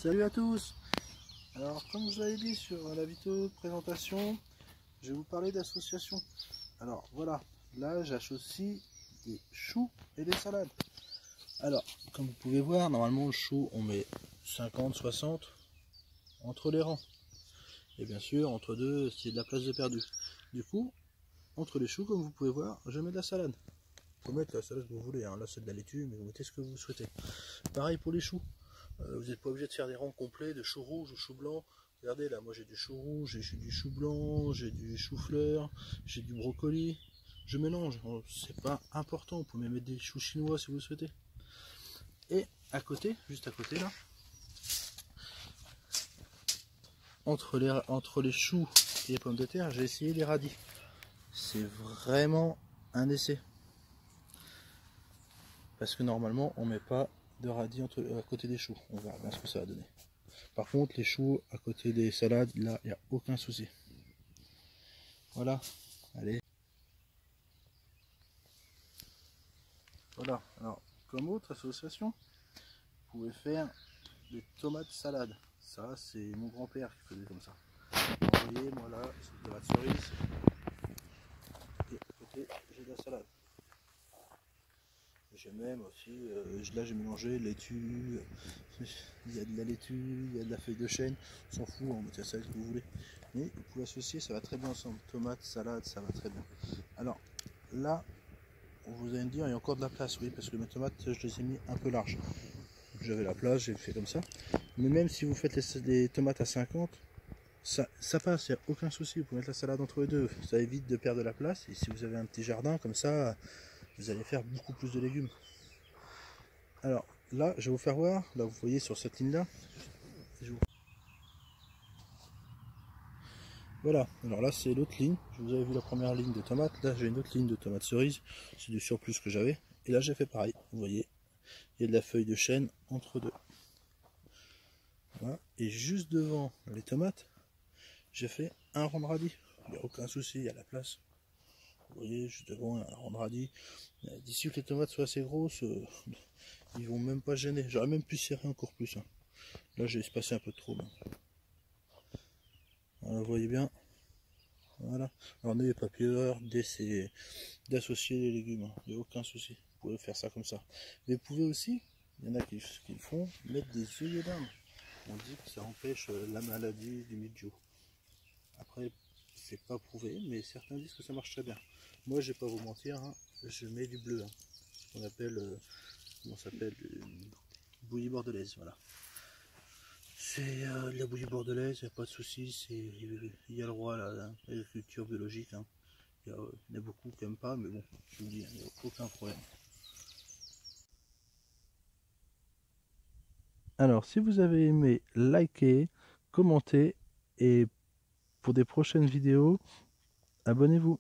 Salut à tous. Alors comme je vous l'avais dit sur la vidéo de présentation, je vais vous parler d'association. Alors voilà, là j'associe des choux et des salades. Alors comme vous pouvez voir, normalement le chou on met 50-60 entre les rangs. Et bien sûr entre deux c'est de la place de perdu. Du coup, entre les choux comme vous pouvez voir, je mets de la salade. Vous pouvez mettre la salade que vous voulez, hein. Là c'est de la laitue, mais vous mettez ce que vous souhaitez. Pareil pour les choux. Vous n'êtes pas obligé de faire des rangs complets de choux rouges ou choux blancs. Regardez là, moi j'ai du chou rouge, j'ai du chou blanc, j'ai du chou-fleur, j'ai du brocoli. Je mélange, c'est pas important, vous pouvez mettre des choux chinois si vous le souhaitez. Et à côté, juste à côté là, entre les choux et les pommes de terre, j'ai essayé les radis. C'est vraiment un essai. Parce que normalement on met pas de radis à côté des choux. On verra bien ce que ça va donner. Par contre, les choux à côté des salades, là, il n'y a aucun souci. Voilà, allez. Voilà, alors, comme autre association, vous pouvez faire des tomates salades. Ça, c'est mon grand-père qui faisait comme ça. Vous voyez, moi là, c'est de la cerise. Et à côté, j'ai de la salade. J'ai même aussi, là j'ai mélangé laitue, il y a de la laitue, il y a de la feuille de chêne, on s'en fout, on met la salade que vous voulez. Mais vous pouvez associer, ça va très bien ensemble. Tomate, salade, ça va très bien. Alors là, vous allez me dire, il y a encore de la place, oui, parce que mes tomates, je les ai mis un peu larges. J'avais la place, j'ai fait comme ça. Mais même si vous faites les tomates à 50, ça passe, il n'y a aucun souci. Vous pouvez mettre la salade entre les deux, ça évite de perdre de la place. Et si vous avez un petit jardin comme ça, vous allez faire beaucoup plus de légumes. Alors là, je vais vous faire voir, là vous voyez sur cette ligne là, voilà, alors là c'est l'autre ligne, je vous avais vu la première ligne de tomates, là j'ai une autre ligne de tomates cerises, c'est du surplus que j'avais, et là j'ai fait pareil, vous voyez, il y a de la feuille de chêne entre deux. Voilà. Et juste devant les tomates, j'ai fait un rond de radis, il n'y a aucun souci, il y a la place. Vous voyez, juste devant un rond de radis. D'ici que les tomates soient assez grosses, ils vont même pas gêner. J'aurais même pu serrer encore plus. Hein. Là, j'ai espacé un peu trop. Voilà, vous voyez bien. Voilà. Alors, n'ayez pas peur d'essayer d'associer les légumes. Il n'y a aucun souci. Vous pouvez faire ça comme ça. Mais vous pouvez aussi, il y en a qui le font, mettre des œillets d'Inde. On dit que ça empêche la maladie du mildiou. Après, c'est pas prouvé, mais certains disent que ça marche très bien. Moi, je vais pas vous mentir, hein, je mets du bleu, hein, ce qu'on appelle, comment ça s'appelle, bouillie bordelaise, voilà. C'est de la bouillie bordelaise, il n'y a pas de souci, il y a le droit à l'agriculture biologique. Hein. Il y en a beaucoup qui n'aiment pas, mais bon, je vous dis, il n'y a aucun problème. Alors, si vous avez aimé, likez, commentez, et pour des prochaines vidéos, abonnez-vous.